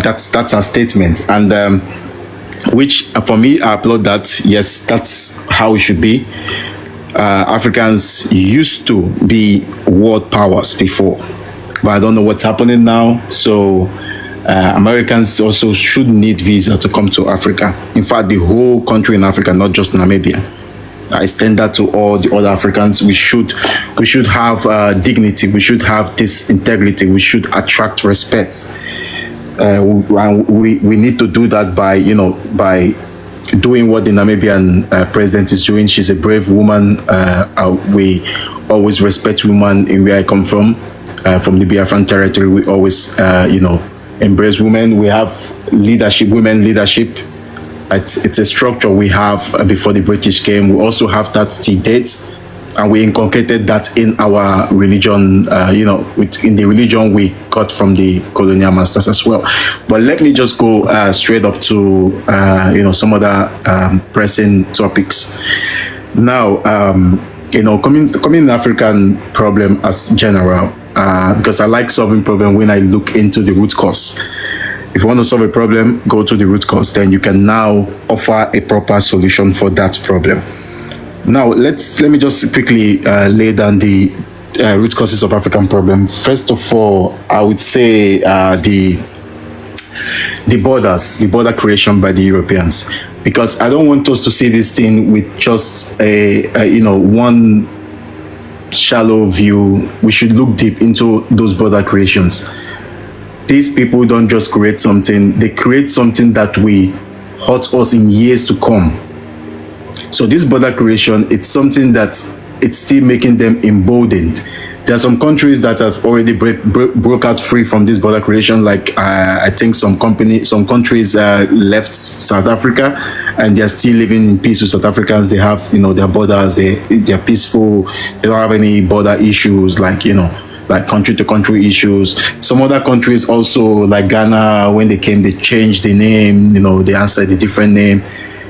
That's her statement, and which for me, I applaud that. Yes, that's how it should be. Africans used to be world powers before, but I don't know what's happening now. So Americans also should need visa to come to Africa. In fact, the whole country in Africa, not just Namibia. I extend that to all the other Africans. We should have dignity. We should have this integrity. We should attract respect. We need to do that by by doing what the Namibian president is doing. She's a brave woman. We always respect women in where I come from the Biafran territory. We always embrace women. We have leadership, women leadership. It's a structure we have before the British came. We also have that till date, and we inculcated that in our religion, in the religion we got from the colonial masters as well. But let me just go straight up to, some other pressing topics. Now, coming African problem as general, because I like solving problem when I look into the root cause. If you want to solve a problem, go to the root cause. Then you can now offer a proper solution for that problem. Now, let me just quickly lay down the root causes of African problem. First of all, I would say the border creation by the Europeans, because I don't want us to see this thing with just one shallow view. We should look deep into those border creations. These people don't just create something; they create something that will hurt us in years to come. So this border creation, it's something that it's still making them emboldened. There are some countries that have already broke out free from this border creation. Like I think some countries left South Africa, and they're still living in peace with South Africans. They have their borders. They're peaceful. They don't have any border issues like country to country issues. Some other countries also, like Ghana, when they came, they changed the name. They answered a different name.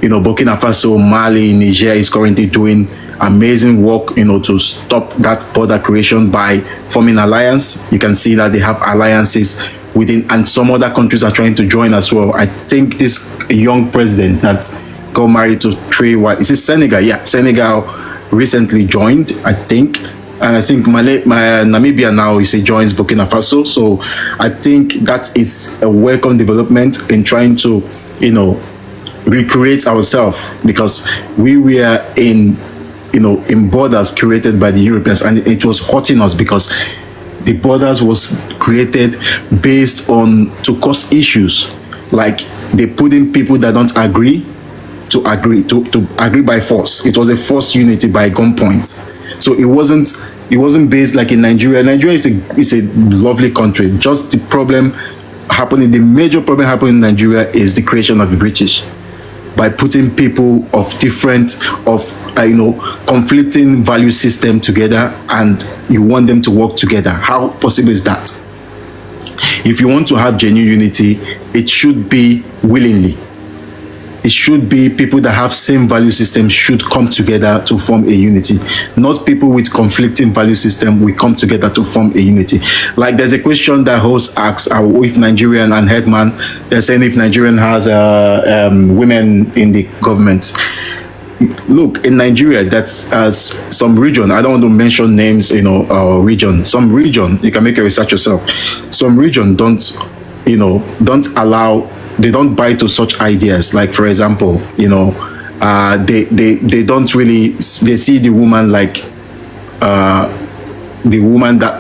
Burkina Faso, Mali, Niger is currently doing amazing work, to stop that border creation by forming alliance. You can see that they have alliances within, and some other countries are trying to join as well. I think this young president that got married to three wives, is it Senegal? Yeah, Senegal recently joined, I think. And I think Namibia now joins Burkina Faso. So I think that is a welcome development in trying to, recreate ourselves, because we were in borders created by the Europeans, and it was hurting us because the borders was created based on to cause issues, like they put in people that don't agree to agree by force. It was a forced unity by gunpoint. So it wasn't based like in Nigeria. Nigeria is a lovely country. Just the major problem happening in Nigeria is the creation of the British, by putting people of conflicting value system together, and you want them to work together. How possible is that? If you want to have genuine unity, it should be willingly. It should be people that have same value system should come together to form a unity, not people with conflicting value system will come together to form a unity. Like there's a question that host asks, if Nigerian and Headman, they're saying if Nigerian has women in the government. Look, in Nigeria, that's some region, I don't want to mention names, region. Some region, you can make a research yourself. Some region don't allow, they don't buy to such ideas. Like, for example, they don't really, they see the woman like the woman that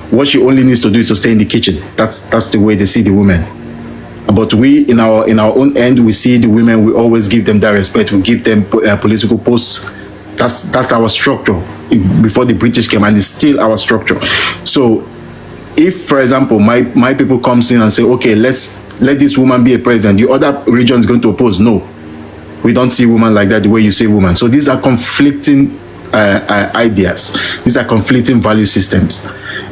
what she only needs to do is to stay in the kitchen. That's the way they see the woman. But we, in our own end, we see the women, we always give them that respect. We give them political posts. That's our structure before the British came, and it's still our structure. So if, for example, my people comes in and say, okay, let this woman be a president, the other region is going to oppose. No, we don't see women like that the way you see women. So these are conflicting ideas. These are conflicting value systems.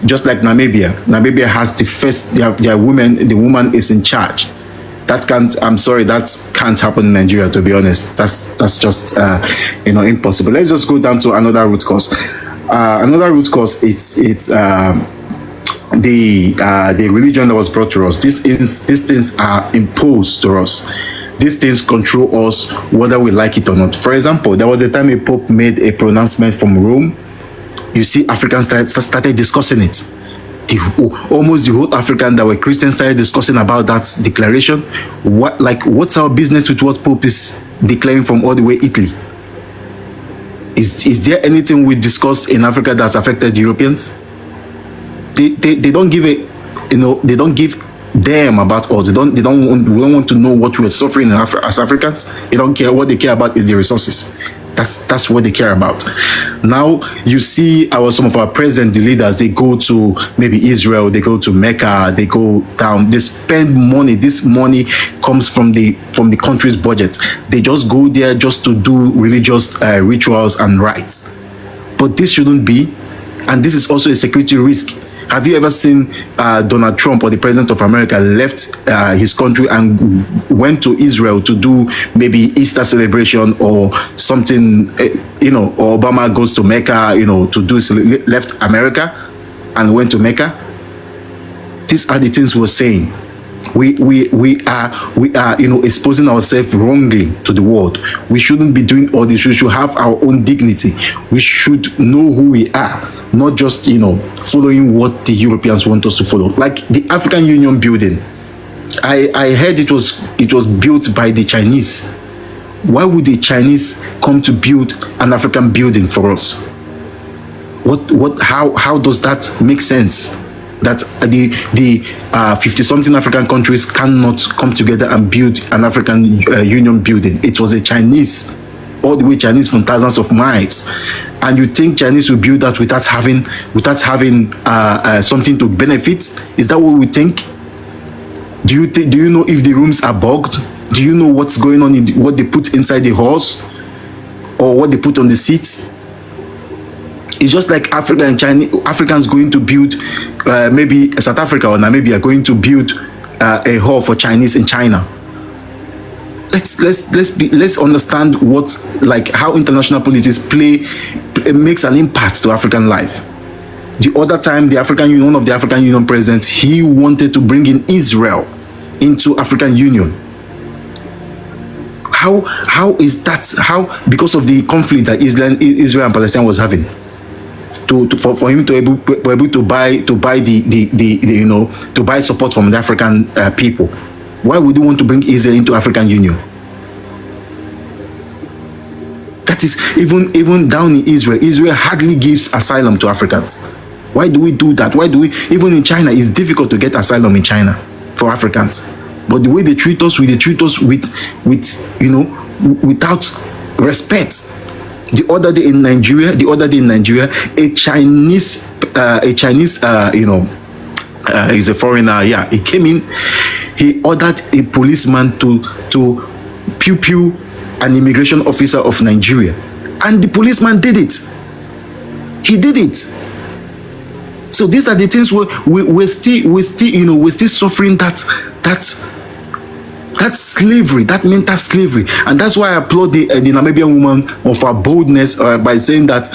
Just like Namibia has the first, their women, the woman is in charge. That can't happen in Nigeria, to be honest. That's just impossible. Let's just go down to another root cause. Another root cause, it's the religion that was brought to us. These things are imposed to us. These things control us whether we like it or not. For example, there was a time a pope made a pronouncement from Rome. You see, Africans started discussing it. Almost the whole African that were Christians started discussing about that declaration. What's our business with what Pope is declaring from all the way Italy? Is there anything we discussed in Africa that's affected Europeans? They don't give they don't give them about us. We don't want to know what we're suffering as Africans. They don't care. What they care about is the resources. That's what they care about. Now you see some of our president, the leaders, they go to maybe Israel, they go to Mecca, they go down, they spend money. This money comes from the country's budget. They just go there just to do religious rituals and rites. But this shouldn't be, and this is also a security risk. Have you ever seen Donald Trump, or the president of America, left his country and went to Israel to do maybe Easter celebration or something, or Obama goes to Mecca, to do, left America and went to Mecca? These are the things we're saying. We are exposing ourselves wrongly to the world. We shouldn't be doing all this. We should have our own dignity. We should know who we are, not just following what the Europeans want us to follow. Like the African Union building, I heard it was built by the Chinese. Why would the Chinese come to build an African building for us? How does that make sense? That the 50-something African countries cannot come together and build an African Union building. It was a Chinese, all the way Chinese from thousands of miles. And you think Chinese will build that without having something to benefit? Is that what we think? Do you know if the rooms are bugged? Do you know what's going on in what they put inside the halls or what they put on the seats? It's just like Africa and Africans going to build, maybe South Africa or Namibia going to build a hall for Chinese in China. Let's understand how international politics makes an impact to African life. The other time, one of the African Union presidents, he wanted to bring in Israel into African Union. How is that? How, because of the conflict that Israel and Palestine was having, for him to be able to buy support from the African people. Why would you want to bring Israel into African Union? That is, even down in Israel hardly gives asylum to Africans. Why do we do that? Even in China, it's difficult to get asylum in China for Africans. But the way they treat us, without respect. The other day in Nigeria, a Chinese, he's a foreigner. Yeah, he came in. He ordered a policeman to pew an immigration officer of Nigeria, and the policeman did it. He did it. So these are the things we're still suffering that slavery, that mental slavery. And that's why I applaud the Namibian woman of her boldness by saying that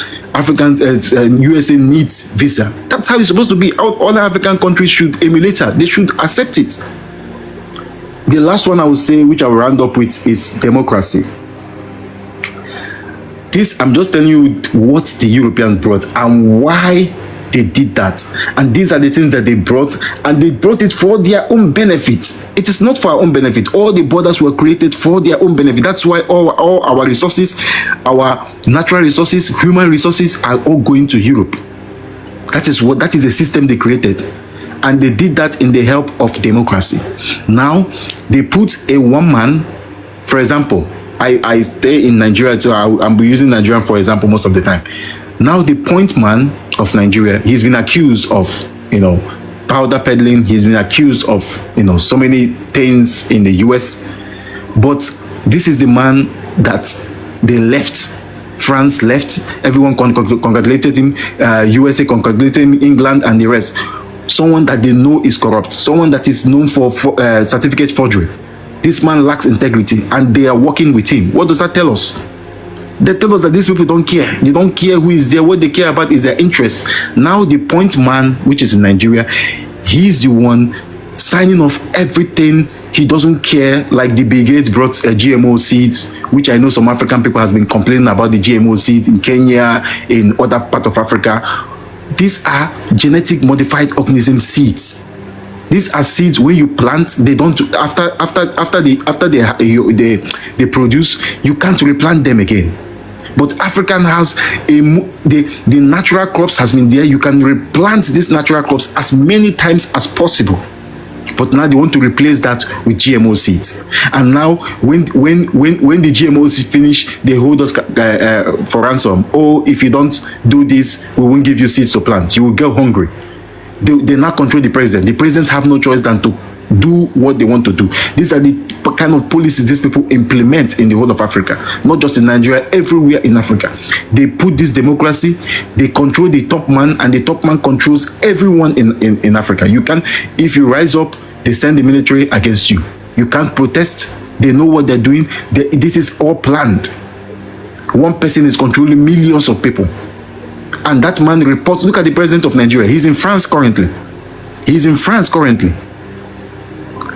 USA needs visa. That's how it's supposed to be. All African countries should emulate her. They should accept it. The last one I will say, which I will round up with, is democracy. I'm just telling you what the Europeans brought and why they did that. And these are the things that they brought, and they brought it for their own benefit. It is not for our own benefit. All the borders were created for their own benefit. That's why all our resources, our natural resources, human resources, are all going to Europe. That is the system they created. And they did that in the help of democracy. Now, they put a one man, for example, I stay in Nigeria, so I'm using Nigeria for example most of the time. Now, the point man of Nigeria, he's been accused of, powder peddling. He's been accused of, so many things in the US. But this is the man that they left. France left. Everyone congratulated him. USA congratulated him. England and the rest. Someone that they know is corrupt. Someone that is known for certificate forgery. This man lacks integrity, and they are working with him. What does that tell us? They tell us that these people don't care. They don't care who is there. What they care about is their interest. Now the point man, which is in Nigeria, he's the one signing off everything. He doesn't care. Like the Bill Gates brought GMO seeds, which I know some African people has been complaining about the GMO seeds in Kenya, in other parts of Africa. These are genetic modified organism seeds. These are seeds when you plant, they don't, after they produce, you can't replant them again. But African has the natural crops has been there. You can replant these natural crops as many times as possible. But now they want to replace that with GMO seeds. And now when the GMO seeds finish, they hold us for ransom. Oh, if you don't do this, we won't give you seeds to plant. You will get hungry. They now control the president. The presidents have no choice than to do what they want to do. These are the kind of policies these people implement in the whole of Africa, not just in Nigeria, everywhere in Africa. They put this democracy, they control the top man, and the top man controls everyone in Africa. You can, if you rise up, they send the military against you. You can't protest. They know what they're doing. This is all planned. One person is controlling millions of people. And that man reports, look at the president of Nigeria. He's in France currently. He's in France currently.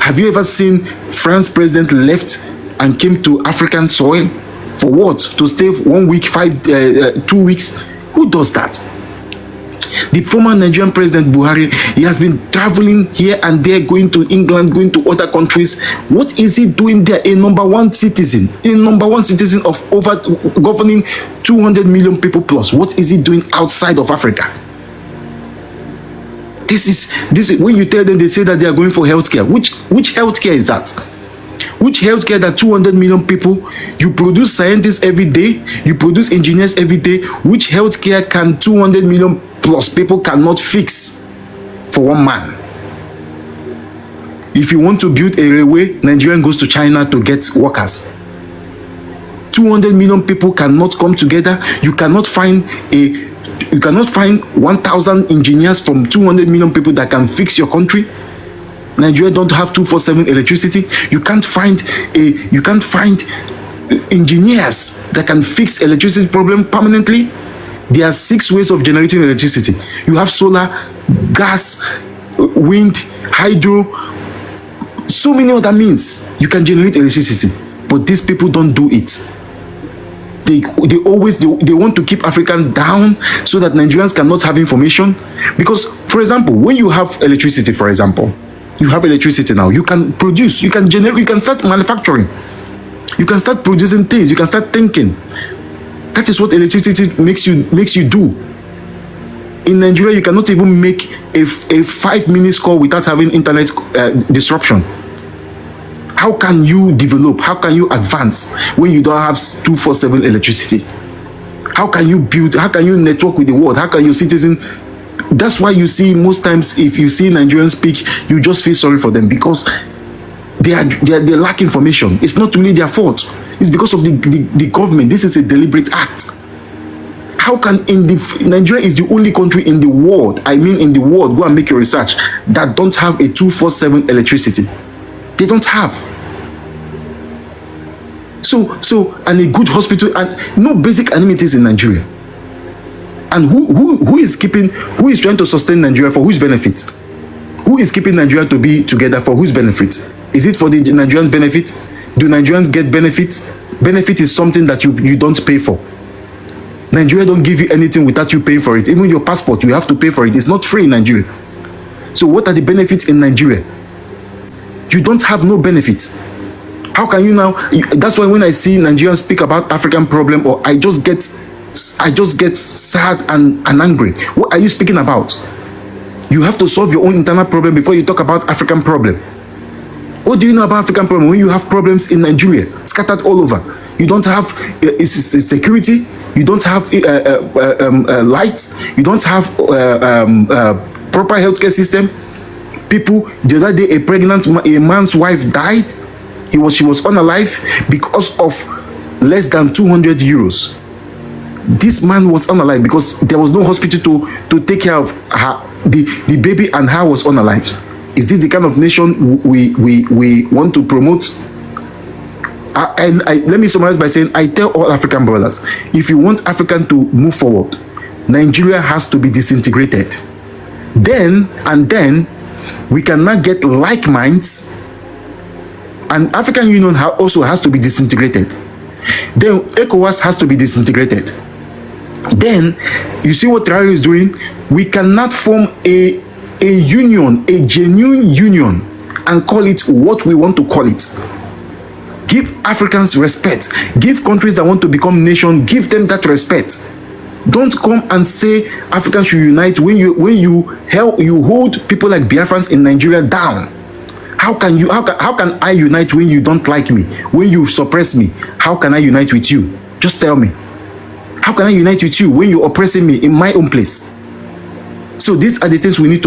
Have you ever seen France president left and came to African soil? For what? To stay 1 week, 2 weeks? Who does that? The former Nigerian president Buhari, he has been traveling here and there, going to England, going to other countries. What is he doing there? A number one citizen of over governing 200 million people plus. What is he doing outside of Africa? This is when you tell them, they say that they are going for healthcare. Which healthcare is that? Which healthcare that 200 million people, you produce scientists every day, you produce engineers every day. Which healthcare can 200 million plus people cannot fix for one man? If you want to build a railway, Nigerian goes to China to get workers. 200 million people cannot come together. You cannot find 1,000 engineers from 200 million people that can fix your country. Nigeria don't have 24/7 electricity. You can't find engineers that can fix electricity problem permanently. There are 6 ways of generating electricity. You have solar, gas, wind, hydro, so many other means you can generate electricity. But these people don't do it. They want to keep African down so that Nigerians cannot have information. Because, for example, when you have electricity, for example, you have electricity now, you can produce, you can generate, you can start manufacturing, you can start producing things, you can start thinking. That is what electricity makes you do. In Nigeria, you cannot even make a 5-minute call without having internet disruption. How can you develop? How can you advance when you don't have 24/7 electricity? How can you build? How can you network with the world? How can your citizen? That's why you see most times if you see Nigerians speak, you just feel sorry for them because they lack information. It's not really their fault. It's because of the government. This is a deliberate act. How can Nigeria is the only country in the world, I mean in the world, go and make your research, that don't have a 24/7 electricity. They don't have. So and a good hospital and no basic amenities in Nigeria. And who is trying to sustain Nigeria for whose benefit? Who is keeping Nigeria to be together for whose benefit? Is it for the Nigerians' benefit? Do Nigerians get benefits? Benefit is something that you don't pay for. Nigeria don't give you anything without you paying for it. Even your passport, you have to pay for it. It's not free in Nigeria. So what are the benefits in Nigeria? You don't have no benefits. How can you now? That's why when I see Nigerians speak about African problem, or I just get sad and angry. What are you speaking about? You have to solve your own internal problem before you talk about African problem. What do you know about African problem when you have problems in Nigeria scattered all over? You don't have security. You don't have lights. You don't have proper healthcare system. People, the other day, a man's wife died. She was unalive because of less than 200 euros. This man was unalive because there was no hospital to take care of her. The baby and her was unalive. Is this the kind of nation we want to promote? Let me summarize by saying, I tell all African brothers, if you want Africa to move forward, Nigeria has to be disintegrated. Then we cannot get like minds, and African Union also has to be disintegrated. Then ECOWAS has to be disintegrated. Then you see what Traore is doing. We cannot form a union, a genuine union, and call it what we want to call it. Give Africans respect. Give countries that want to become nation, give them that respect. Don't come and say Africans should unite when you hold people like Biafrans in Nigeria down. How can I unite when you don't like me? When you suppress me, how can I unite with you? Just tell me. How can I unite with you when you're oppressing me in my own place? So these are the things we need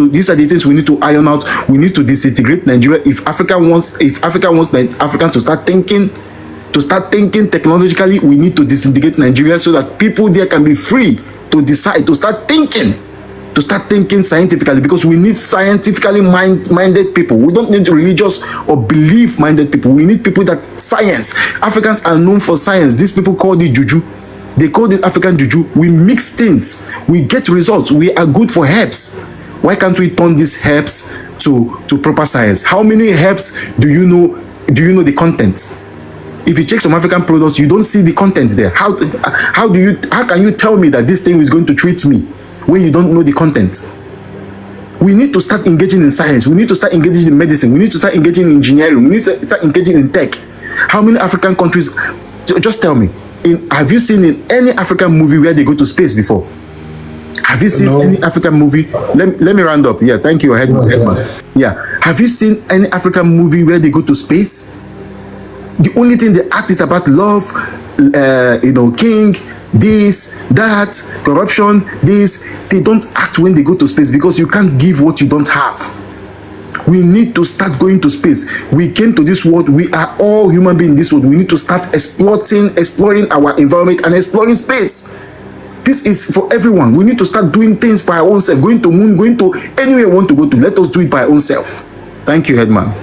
to iron out. We need to disintegrate Nigeria. If Africa wants Africans to start thinking technologically, we need to disintegrate Nigeria so that people there can be free to decide, to start thinking scientifically, because we need scientifically minded people. We don't need religious or belief minded people. We need people that science. Africans are known for science. These people call it juju. They call it African juju. We mix things. We get results. We are good for herbs. Why can't we turn these herbs to proper science? How many herbs do you know the content? If you check some African products, you don't see the content there. How can you tell me that this thing is going to treat me when you don't know the content? We need to start engaging in science. We need to start engaging in medicine. We need to start engaging in engineering. We need to start engaging in tech. How many African countries? Just tell me. Have you seen in any African movie where they go to space before? Have you seen any African movie? Let me round up. Yeah, thank you, Headman. Yeah. Have you seen any African movie where they go to space? The only thing they act is about love, king, this, that, corruption, this. They don't act when they go to space, because you can't give what you don't have. We need to start going to space. We came to this world. We are all human beings in this world. We need to start exploring our environment and exploring space. This is for everyone. We need to start doing things by our own self. Going to moon, going to anywhere we want to go to. Let us do it by our own self. Thank you, Headman.